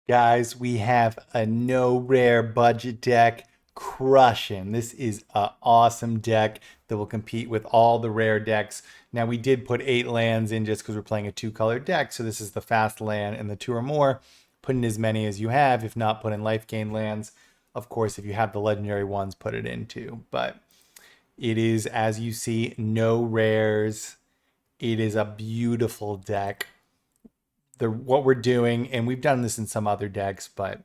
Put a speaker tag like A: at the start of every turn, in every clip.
A: Guys, we have a no rare budget deck crushing. This is an awesome deck that will compete with all the rare decks. Now, we did put 8 lands in just because we're playing a two-color deck. So this is the fast land and the two or more. Put in as many as you have. If not, put in life gain lands. Of course, if you have the legendary ones, put it in too. But it is, as you see, no rares. It is a beautiful deck. What we're doing, and we've done this in some other decks, but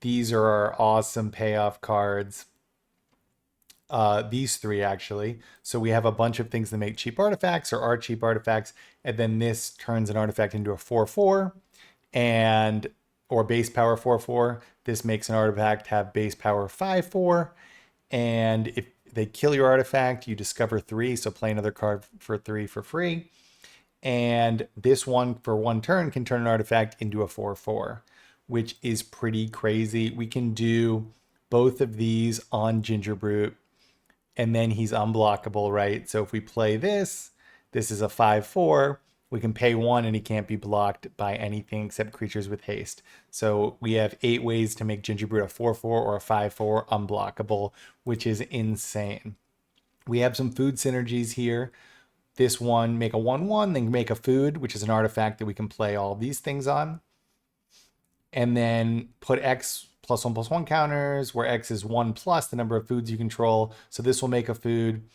A: these are our awesome payoff cards. These three actually. So we have a bunch of things that make cheap artifacts or are cheap artifacts, and then this turns an artifact into a 4/4, and or base power 4/4. This makes an artifact have base power 5/4, and if they kill your artifact, you discover 3. So play another card for 3 for free. And this one for 1 turn can turn an artifact into a 4/4, which is pretty crazy. We can do both of these on Gingerbrute, and then he's unblockable, right? So if we play this, this is a 5/4. We can pay 1 and he can't be blocked by anything except creatures with haste. So we have 8 ways to make Gingerbrute a 4/4 or a 5/4 unblockable, which is insane. We have some food synergies here. This one, make a 1/1, then make a food, which is an artifact that we can play all these things on. And then put X +1/+1 counters, where X is 1 plus the number of foods you control. So this will make a food.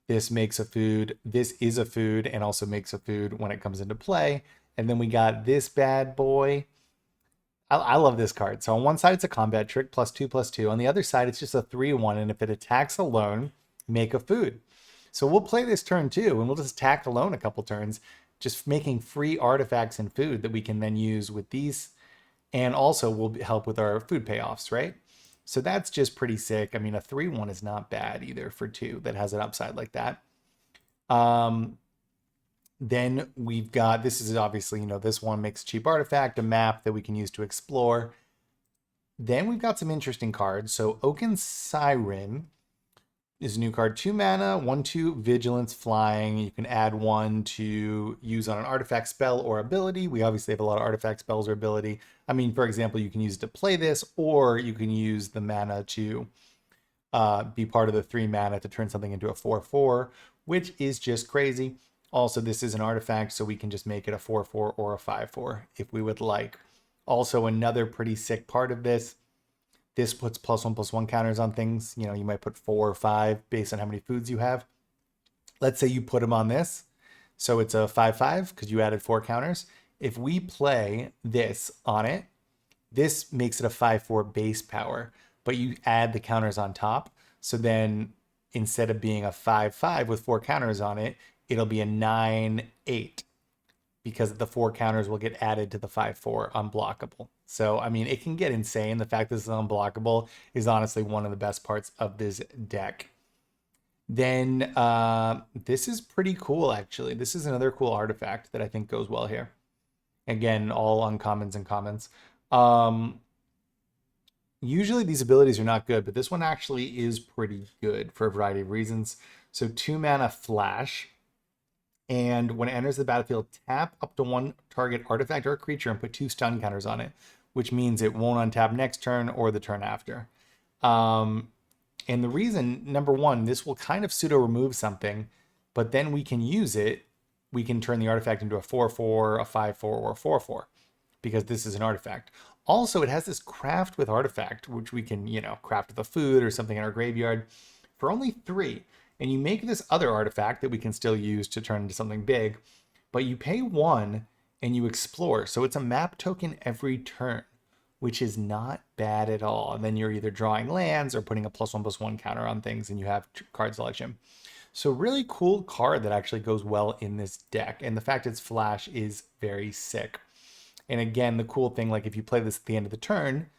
A: This makes a food. This is a food and also makes a food when it comes into play. And then we got this bad boy. I love this card. So on one side, it's a combat trick, +2/+2. On the other side, it's just a 3/1. And if it attacks alone, make a food. So we'll play this turn too, and we'll just attack alone a couple turns, just making free artifacts and food that we can then use with these, and also will help with our food payoffs, right? So that's just pretty sick. I mean, a 3/1 is not bad either for 2 that has an upside like that. Then we've got, this is obviously, this one makes a cheap artifact, a map that we can use to explore. Then we've got some interesting cards. So Oaken Siren is a new card. 2 mana, 1/2 vigilance flying. You can add 1 to use on an artifact, spell, or ability. We obviously have a lot of artifact spells or ability. I mean, for example, you can use it to play this, or you can use the mana to be part of the 3 mana to turn something into a 4/4, which is just crazy. Also, this is an artifact, so we can just make it a 4/4 or a 5/4 if we would like. Also, another pretty sick part of this, this puts +1/+1 counters on things. You might put 4 or 5 based on how many foods you have. Let's say you put them on this. So it's a 5/5 because you added 4 counters. If we play this on it, this makes it a 5/4 base power, but you add the counters on top. So then instead of being a 5/5 with 4 counters on it, it'll be a 9/8 because the 4 counters will get added to the 5/4 unblockable. So, I mean, it can get insane. The fact that this is unblockable is honestly one of the best parts of this deck. Then this is pretty cool, actually. This is another cool artifact that I think goes well here. Again, all uncommons and commons. Usually these abilities are not good, but this one actually is pretty good for a variety of reasons. So 2 mana flash. And when it enters the battlefield, tap up to 1 target artifact or creature and put 2 stun counters on it, which means it won't untap next turn or the turn after. And the reason, number one, this will kind of pseudo-remove something, but then we can use it. We can turn the artifact into a 4/4, a 5/4, or a 4/4 because this is an artifact. Also, it has this craft with artifact, which we can, craft with a food or something in our graveyard for only 3. And you make this other artifact that we can still use to turn into something big, but you pay 1 and you explore. So it's a map token every turn, which is not bad at all. And then you're either drawing lands or putting a +1/+1 counter on things and you have card selection. So really cool card that actually goes well in this deck. And the fact it's flash is very sick. And again, the cool thing, like if you play this at the end of the turn,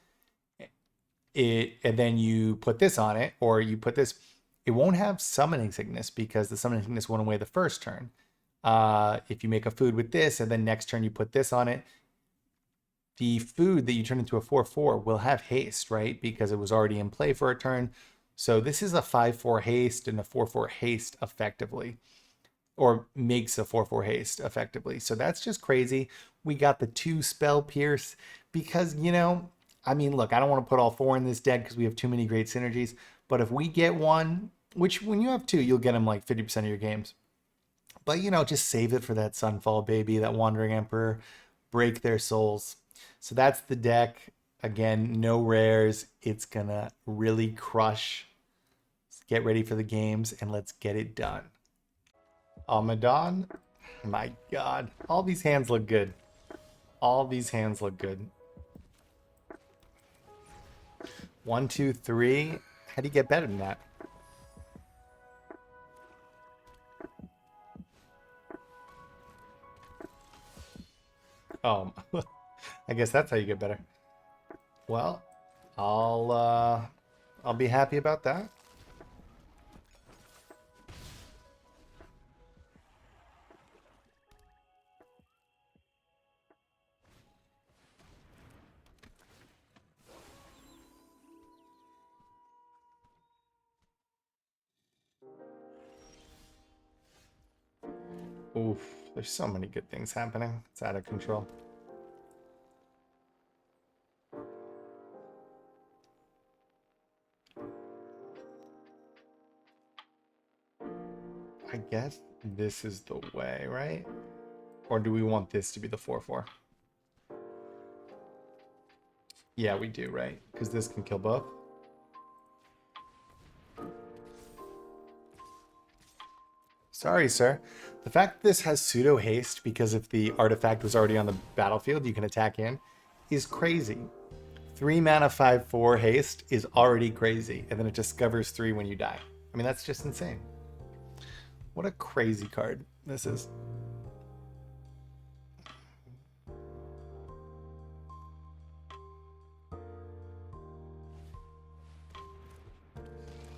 A: and then you put this on it, or you put this, it won't have summoning sickness because the summoning sickness went away the first turn. If you make a food with this and then next turn you put this on it, the food that you turn into a 4/4 will have haste, right? Because it was already in play for a turn. So this is a 5/4 haste and a 4/4 haste effectively, or makes a 4/4 haste effectively. So that's just crazy. We got the 2 spell pierce because, you know, I mean, look, I don't want to put all 4 in this deck because we have too many great synergies. But if we get one, which when you have 2, you'll get them like 50% of your games. But, you know, just save it for that Sunfall baby, that Wandering Emperor, break their souls. So that's the deck. Again, no rares. It's going to really crush. Get ready for the games and let's get it done. Almadon. My God. All these hands look good. All these hands look good. 1, 2, 3. How do you get better than that? Oh, I guess that's how you get better. Well, I'll be happy about that. Oof, there's so many good things happening. It's out of control. I guess this is the way, right? Or do we want this to be the 4/4? Yeah, we do, right? Because this can kill both. Sorry, sir. The fact that this has pseudo haste because if the artifact was already on the battlefield, you can attack in, is crazy. 3 mana 5/4 haste is already crazy, and then it discovers 3 when you die. I mean, that's just insane. What a crazy card this is.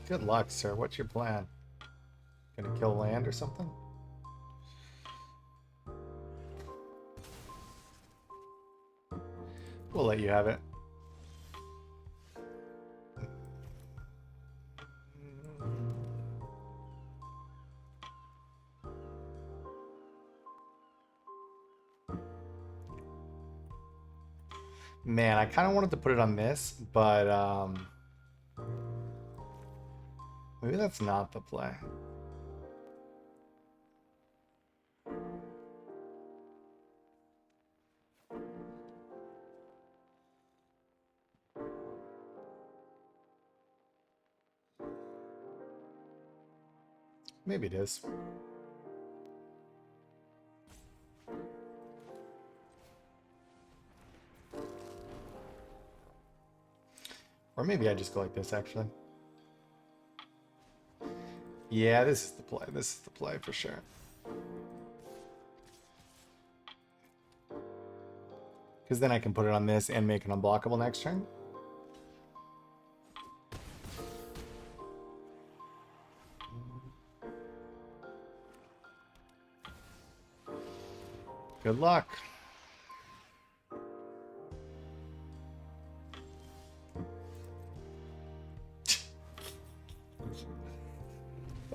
A: Good luck, sir. What's your plan? Gonna kill land or something? We'll let you have it. Man, I kind of wanted to put it on this, but maybe that's not the play. Maybe it is. Or maybe I just go like this, actually. Yeah, this is the play. This is the play for sure. Because then I can put it on this and make it unblockable next turn. Good luck.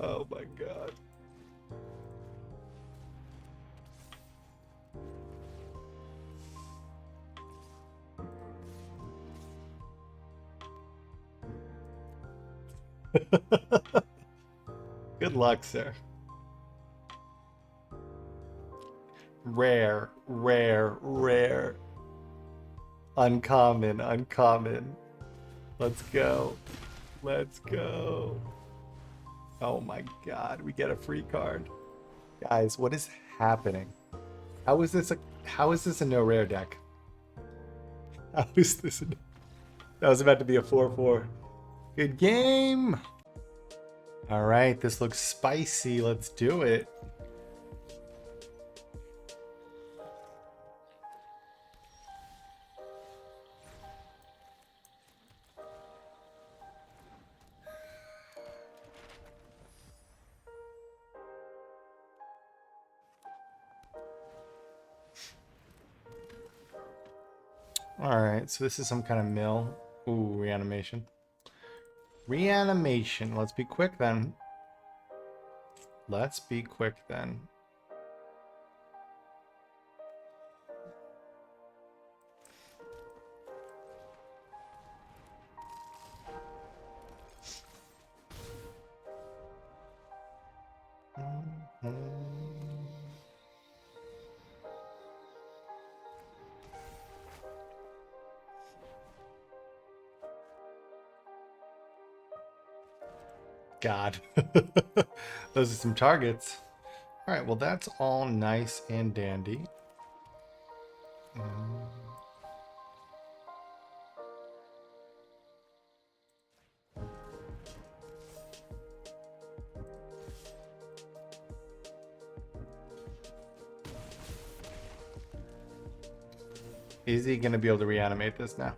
A: Oh my God. Good luck, sir. Rare, rare, rare. Uncommon, uncommon. Let's go. Let's go. Oh my God, we get a free card. Guys, what is happening? How is this a no rare deck? How is this that was about to be a 4/4. Good game. All right, this looks spicy. Let's do it. All right, so this is some kind of mill. Ooh, reanimation. Reanimation. Let's be quick then. Let's be quick then. God. Those are some targets. All right, well, that's all nice and dandy. Is he going to be able to reanimate this now?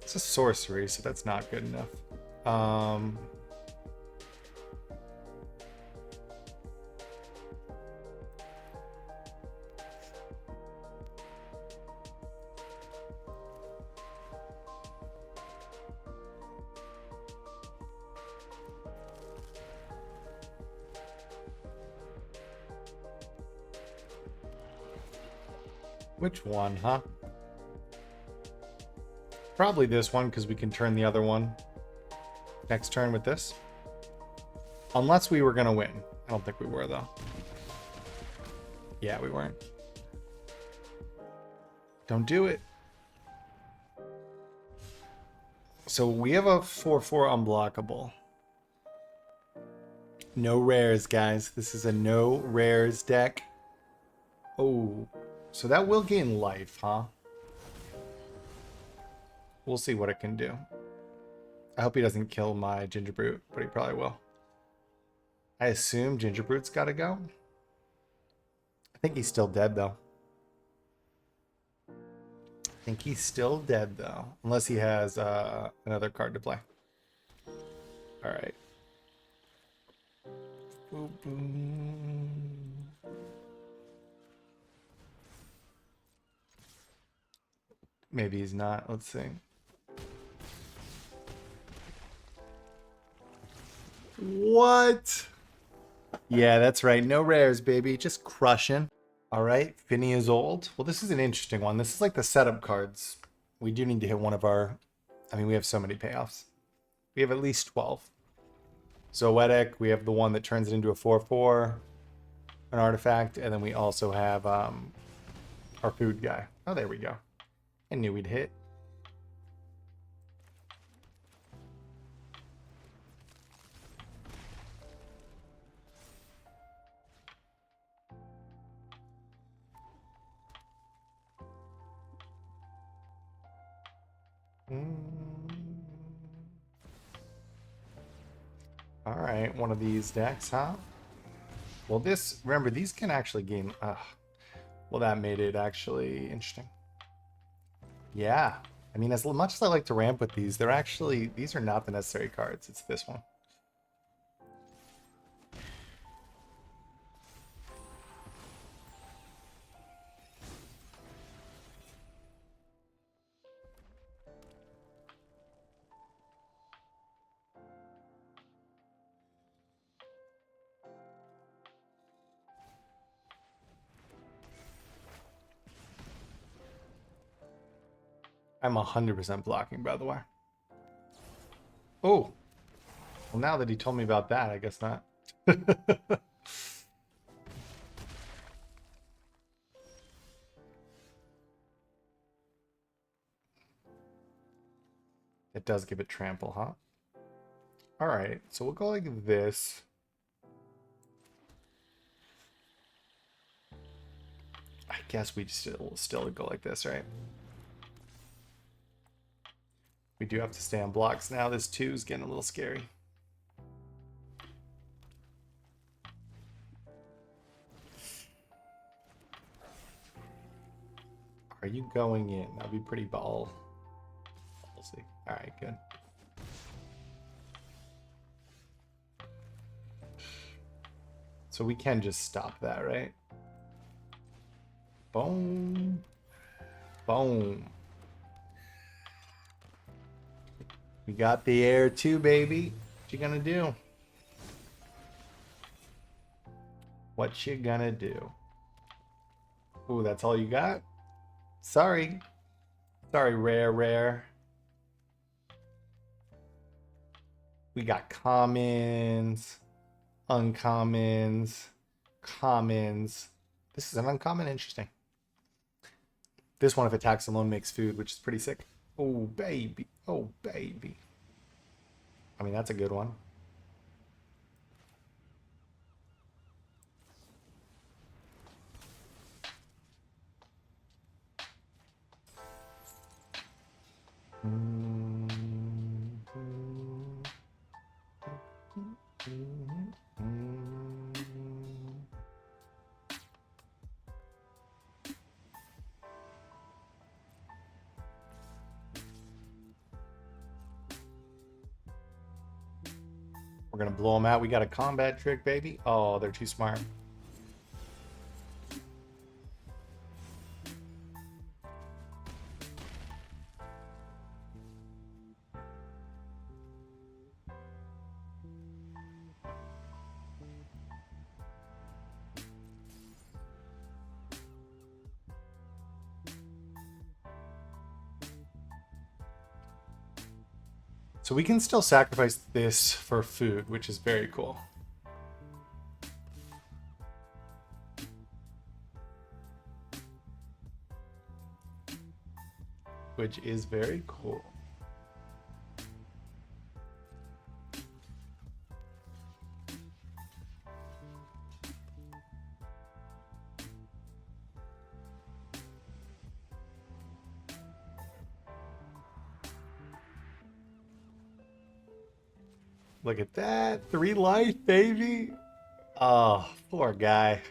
A: It's a sorcery, so that's not good enough. Which one, huh? Probably this one, because we can turn the other one next turn with this. Unless we were going to win. I don't think we were, though. Yeah, we weren't. Don't do it. So we have a 4/4 unblockable. No rares, guys. This is a no rares deck. Oh, so that will gain life, huh? We'll see what it can do. I hope he doesn't kill my Gingerbrute, but he probably will. I assume Gingerbrute's got to go. I think he's still dead, though. I think he's still dead, though. Unless he has another card to play. All right. Boop, boom. Maybe he's not. Let's see. What? Yeah, that's right. No rares, baby. Just crushing. All right. Finny is old. Well, this is an interesting one. This is like the setup cards. We do need to hit one of our... I mean, we have so many payoffs. We have at least 12. Zoetic. We have the one that turns it into a 4/4. An artifact. And then we also have our food guy. Oh, there we go. I knew we'd hit. All right, one of these decks, huh? Well, this, remember, these can actually gain... well, that made it actually interesting. Yeah. I mean, as much as I like to ramp with these, they're actually... These are not the necessary cards. It's this one. I'm 100% blocking, by the way. Oh. Well, now that he told me about that, I guess not. It does give it trample, huh? All right, so we'll go like this. I guess we still go like this, right? We do have to stay on blocks now. This 2 is getting a little scary. Are you going in? That'd be pretty ball. We'll see. All right, good. So we can just stop that, right? Boom. Boom. We got the air too, baby. What you gonna do? What you gonna do? Ooh, that's all you got? Sorry. Sorry, rare. We got commons. uncommons, commons. This is an uncommon, interesting. This one, if attacks alone, makes food, which is pretty sick. Oh, baby. Oh, baby. I mean, that's a good one. We're going to blow them out. We got a combat trick, baby. Oh, they're too smart. So we can still sacrifice this for food, which is very cool. Which is very cool. Look at that. 3 life, baby. Oh, poor guy.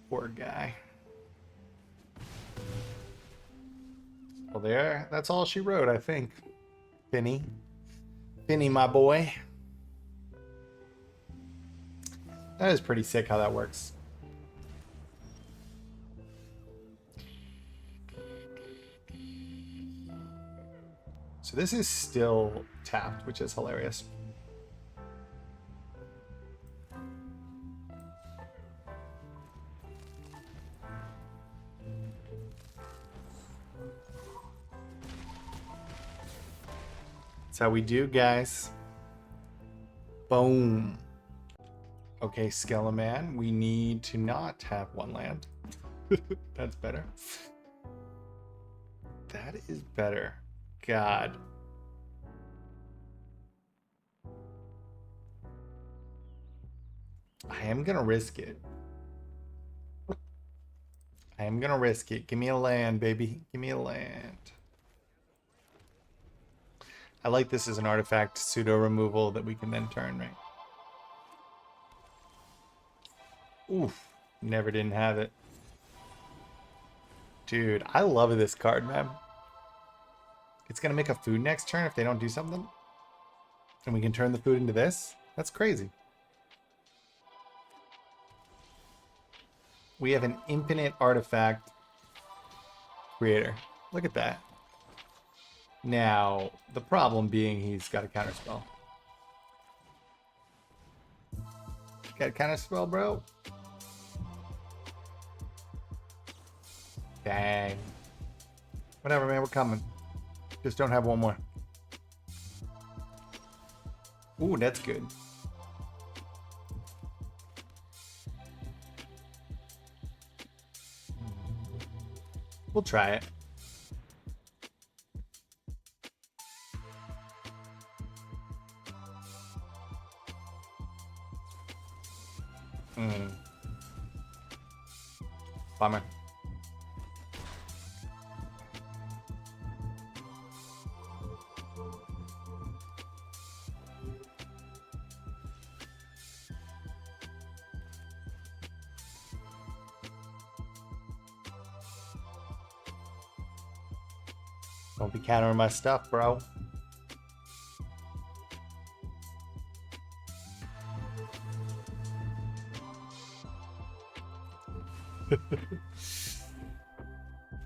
A: Poor guy. Well, there. That's all she wrote, I think. Finny. Finny, my boy. That is pretty sick how that works. So this is still tapped, which is hilarious. That's how we do, guys. Boom. Okay, Skeleman, we need to not have 1 land. That's better. That is better. God. I am gonna risk it. I am gonna risk it. Give me a land, baby. Give me a land. I like this as an artifact pseudo-removal that we can then turn, right? Oof. Never didn't have it. Dude, I love this card, man. It's going to make a food next turn if they don't do something. And we can turn the food into this. That's crazy. We have an infinite artifact creator. Look at that. Now, the problem being he's got a counterspell. Got a counterspell, bro? Dang. Whatever, man. We're coming. Just don't have 1 more. Ooh, that's good. We'll try it. Bummer. Don't be countering my stuff, bro.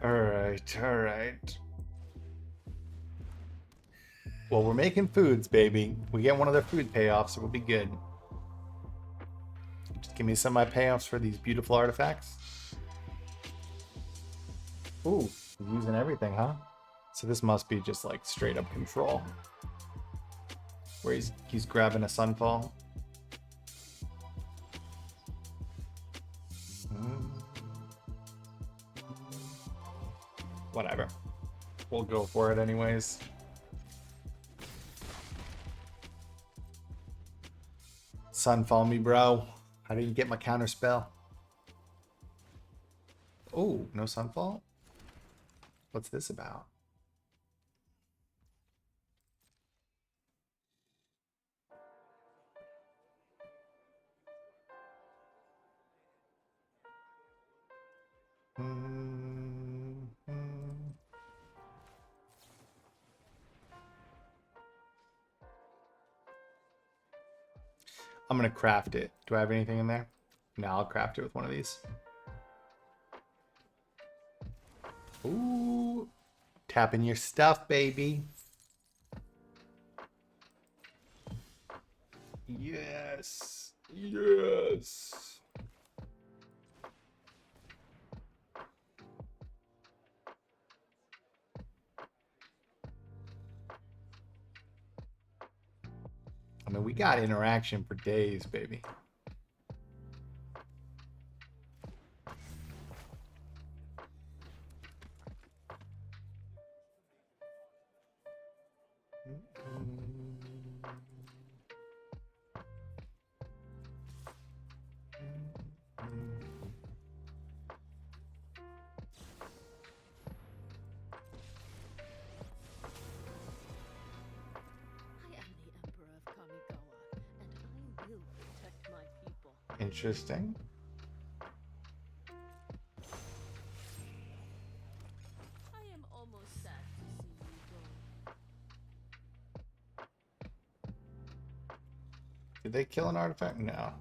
A: All right. Well, we're making foods, baby. We get one of their food payoffs, so we'll be good. Just give me some of my payoffs for these beautiful artifacts. Ooh, using everything, huh? So this must be just like straight up control. Where he's grabbing a Sunfall. Whatever. We'll go for it anyways. Sunfall me, bro. How do you get my counter spell? Oh, no sunfall? What's this about? I'm gonna craft it. Do I have anything in there? No, I'll craft it with one of these. Ooh, tapping your stuff, baby. Yes, yes. I mean, we got interaction for days, baby. Interesting.
B: I am almost sad to see you go.
A: Did they kill an artifact? No.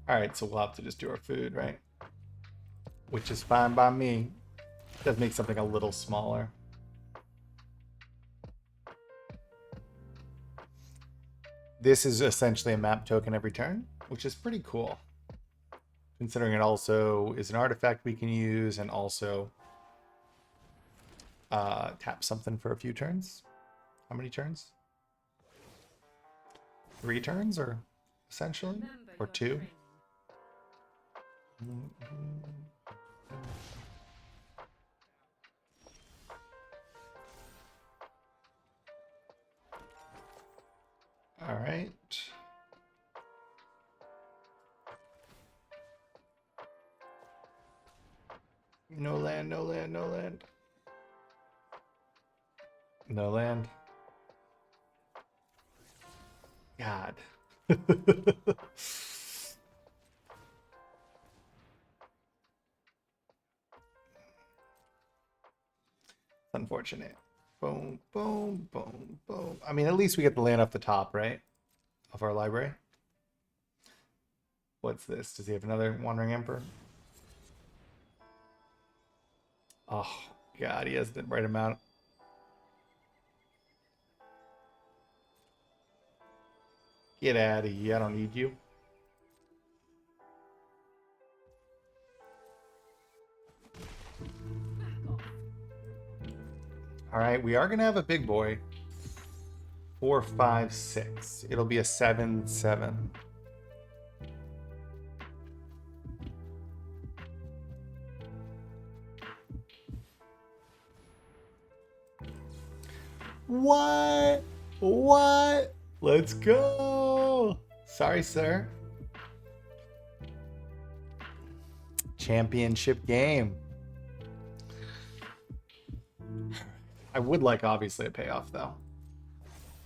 A: Alright, so we'll have to just do our food, right? Which is fine by me. Does make something a little smaller. This is essentially a map token every turn, which is pretty cool. Considering it also is an artifact we can use and also tap something for a few turns. How many turns? 3 turns, or essentially? Or 2? All right. No land, no land, no land. No land. God. Unfortunate. Boom, boom, boom, boom. I mean, at least we get the land off the top, right? Of our library. What's this? Does he have another Wandering Emperor? Oh, God, he has the right amount. Get out of here. I don't need you. All right, we are going to have a big boy. 4, 5, 6. It'll be a 7, 7. What? What? Let's go. Sorry, sir. Championship game. I would like, obviously, a payoff, though.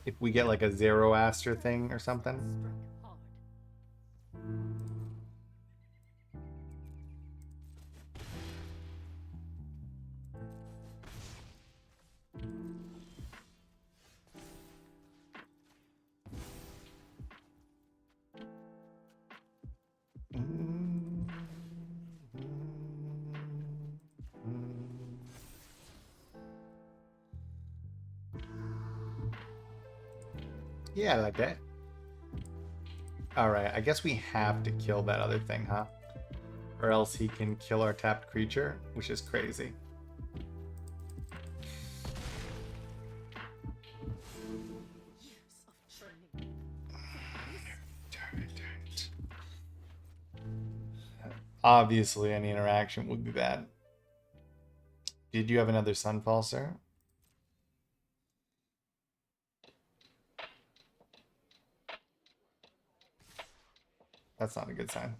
A: If we get, like, a Zoroaster thing or something. Yeah, I like that. Alright, I guess we have to kill that other thing, huh? Or else he can kill our tapped creature, which is crazy. Obviously, any interaction would be bad. Did you have another Sunfall, sir? That's not a good sign.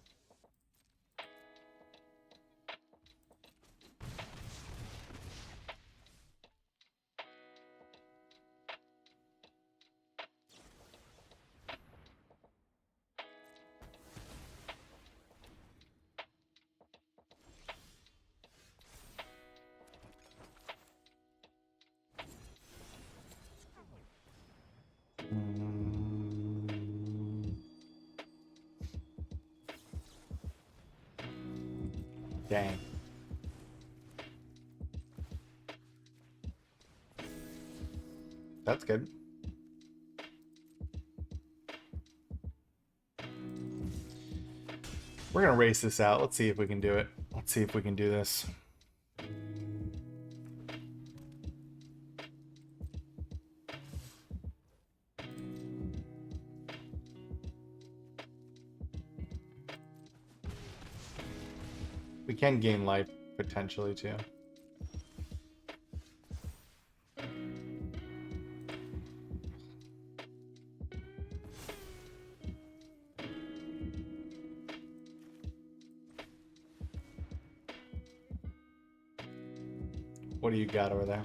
A: Dang. That's good. We're gonna race this out. Let's see if we can do it. Let's see if we can do this. We can gain life potentially too. What do you got over there?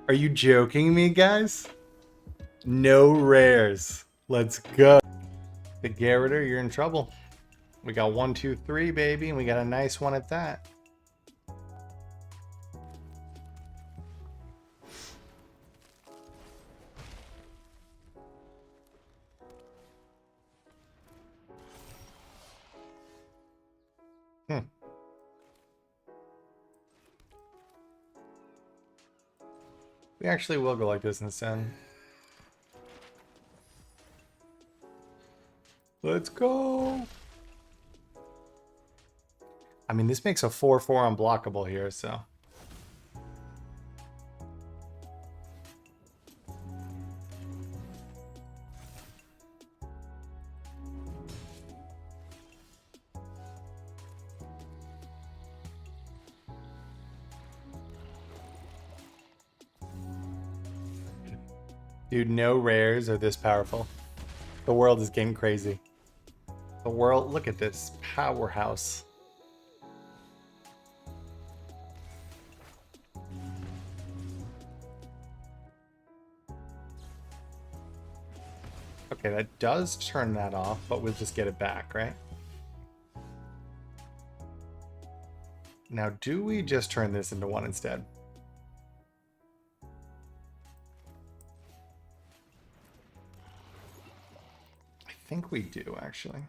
A: Are you joking me, guys? No rares. Let's go. The Garroter, you're in trouble. We got 1, 2, 3, baby, and we got a nice one at that. We actually will go like this in this end. Let's go. I mean, this makes a 4/4 unblockable here, so. Dude, no rares are this powerful. The world is getting crazy. The world, look at this powerhouse. Okay, that does turn that off, but we'll just get it back, right? Now, do we just turn this into 1 instead? I think we do, actually.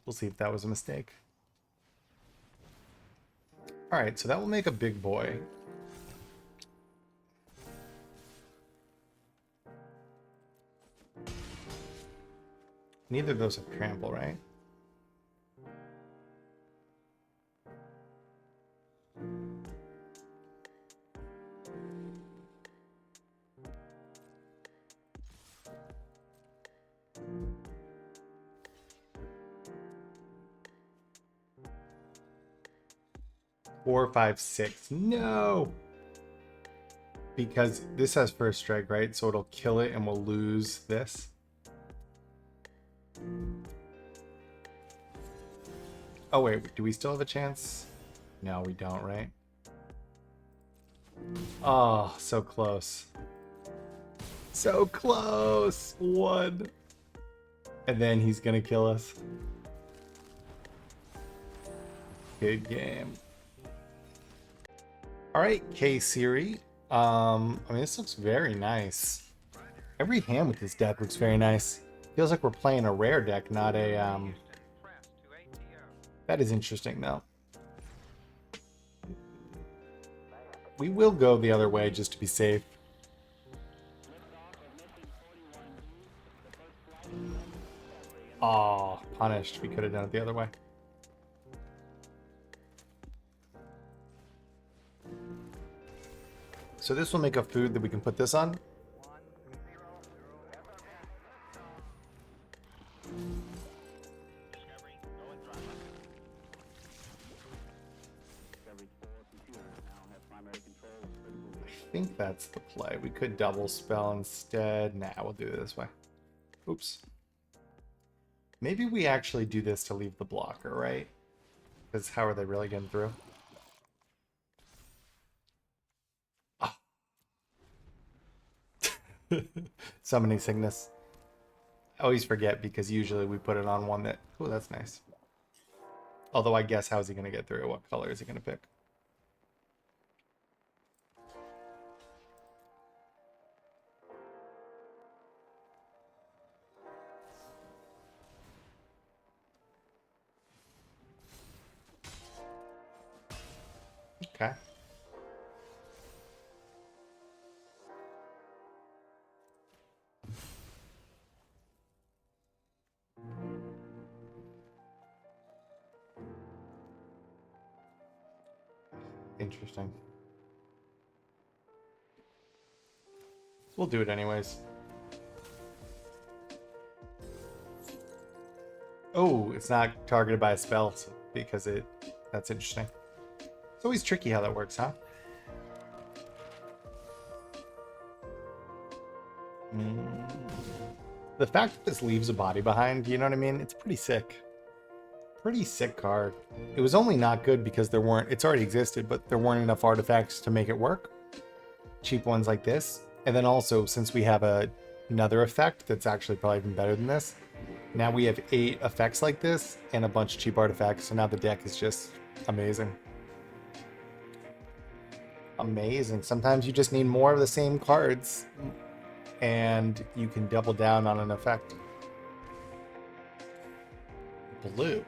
A: We'll see if that was a mistake. All right, so that will make a big boy. Neither of those have trample, right? Four, five, six. No! Because this has first strike, right? So it'll kill it and we'll lose this. Oh, wait. Do we still have a chance? No, we don't, right? Oh, so close. So close! 1. And then he's gonna kill us. Good game. All right, K-Siri. I mean, this looks very nice. Every hand with this deck looks very nice. Feels like we're playing a rare deck, not a That is interesting, though. We will go the other way just to be safe. Oh, punished. We could have done it the other way. So this will make a food that we can put this on. I think that's the play. We could double spell instead. Nah, we'll do it this way. Oops. Maybe we actually do this to leave the blocker, right? Because how are they really getting through? Ah. Summoning Sickness. I always forget because usually we put it on one that... Oh, that's nice. Although I guess how is he going to get through? What color is he going to pick? Okay. Interesting. We'll do it anyways. Oh, it's not targeted by a spell because it... That's interesting. It's always tricky how that works, huh? The fact that this leaves a body behind, you know what I mean? It's pretty sick. Pretty sick card. It was only not good because there weren't... It's already existed, but there weren't enough artifacts to make it work. Cheap ones like this. And then also, since we have another effect that's actually probably even better than this, now we have 8 effects like this and a bunch of cheap artifacts. So now the deck is just amazing. Amazing. Sometimes you just need more of the same cards and you can double down on an effect. Blue.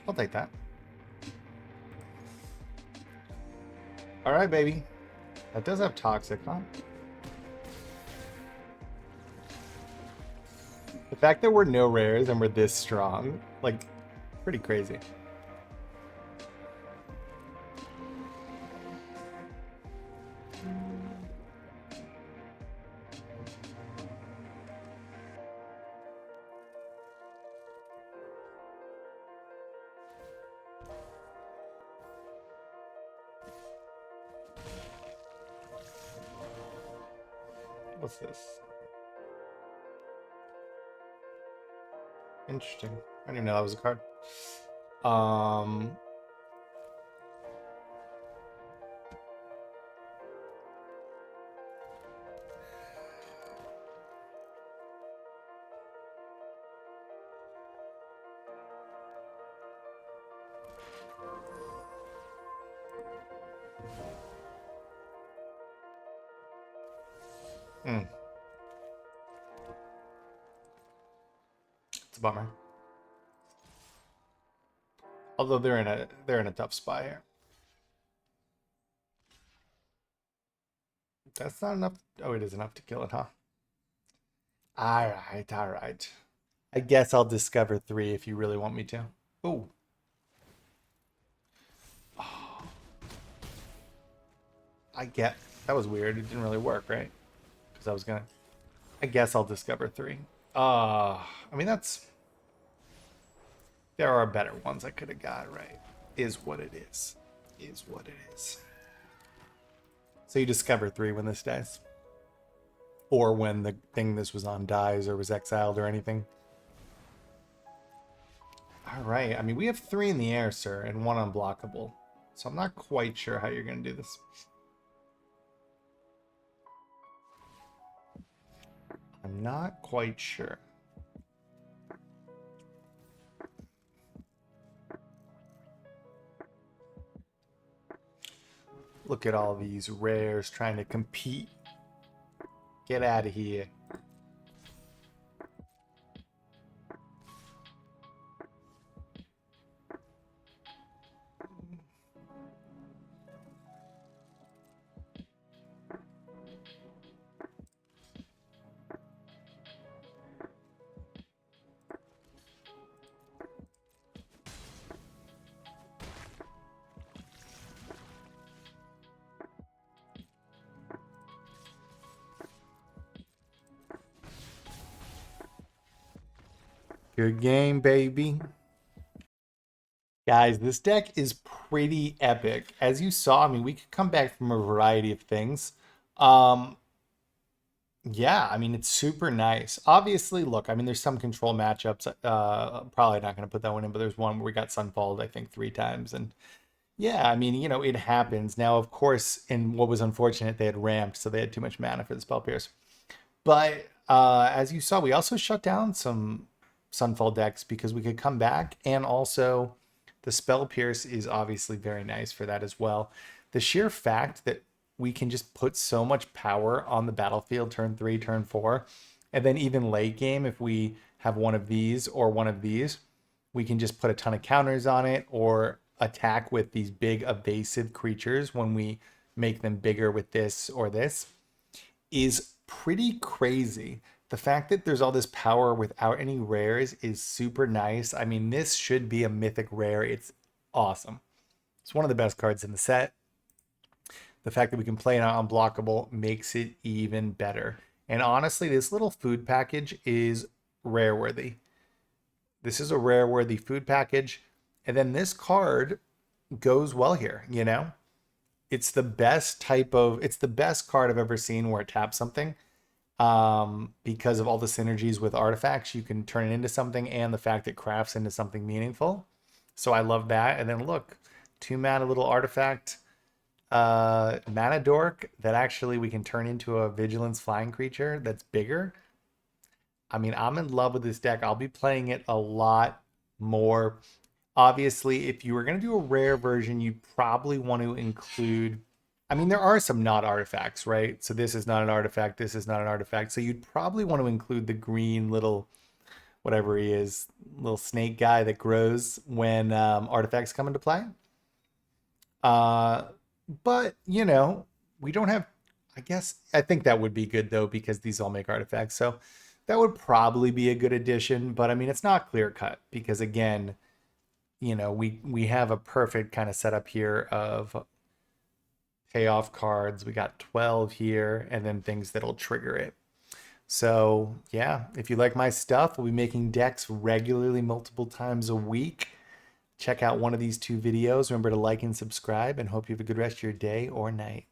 A: I'll take that. All right, baby. That does have toxic, huh? The fact that we're no rares and we're this strong, like, pretty crazy. What's this? Interesting. I didn't even know that was a card. It's a bummer. Although they're in a tough spot here. That's not enough. Oh, it is enough to kill it, huh? All right, all right. I guess I'll discover 3 if you really want me to. Ooh. Oh. That was weird. It didn't really work, right? Because I was gonna. I guess I'll discover 3. I mean that's. There are better ones I could have got, right? Is what it is. Is what it is. So you discover 3 when this dies. Or when the thing this was on dies or was exiled or anything. Alright, I mean we have 3 in the air, sir, and 1 unblockable. So I'm not quite sure how you're going to do this. I'm not quite sure. Look at all these rares trying to compete. Get out of here. Good game, baby. Guys, this deck is pretty epic. As you saw, I mean, we could come back from a variety of things. Um, yeah, I mean, it's super nice. Obviously, look, I mean, there's some control matchups. Probably not going to put that one in, but there's one where we got Sunfalled, I think, 3 times. And yeah, I mean, you know, it happens. Now, of course, in what was unfortunate, they had ramped, so they had too much mana for the Spell Pierce. But as you saw, we also shut down some Sunfall decks because we could come back, and also the Spell Pierce is obviously very nice for that as well. The sheer fact that we can just put so much power on the battlefield turn 3, turn 4, and then even late game, if we have one of these or one of these, we can just put a ton of counters on it or attack with these big evasive creatures when we make them bigger with this or this is pretty crazy. The fact that there's all this power without any rares is super nice. I mean, this should be a mythic rare. It's awesome. It's one of the best cards in the set. The fact that we can play it on unblockable makes it even better. And honestly, this little food package is rare worthy. This is a rare worthy food package. And then this card goes well here, you know? It's the best card I've ever seen where it taps something. Because of all the synergies with artifacts, you can turn it into something, and the fact it crafts into something meaningful. So I love that. And then look, 2 mana little artifact, mana dork that actually we can turn into a vigilance flying creature that's bigger. I mean, I'm in love with this deck. I'll be playing it a lot more. Obviously, if you were going to do a rare version, you'd probably want to include, I mean, there are some not artifacts, right? So this is not an artifact. This is not an artifact. So you'd probably want to include the green little, whatever he is, little snake guy that grows when artifacts come into play. But, you know, we don't have, I think that would be good though, because these all make artifacts. So that would probably be a good addition. But I mean, it's not clear cut because again, you know, we have a perfect kind of setup here of payoff cards. We got 12 here and then things that'll trigger it. So yeah, if you like my stuff, we'll be making decks regularly multiple times a week. Check out one of these 2 videos. Remember to like and subscribe, and hope you have a good rest of your day or night.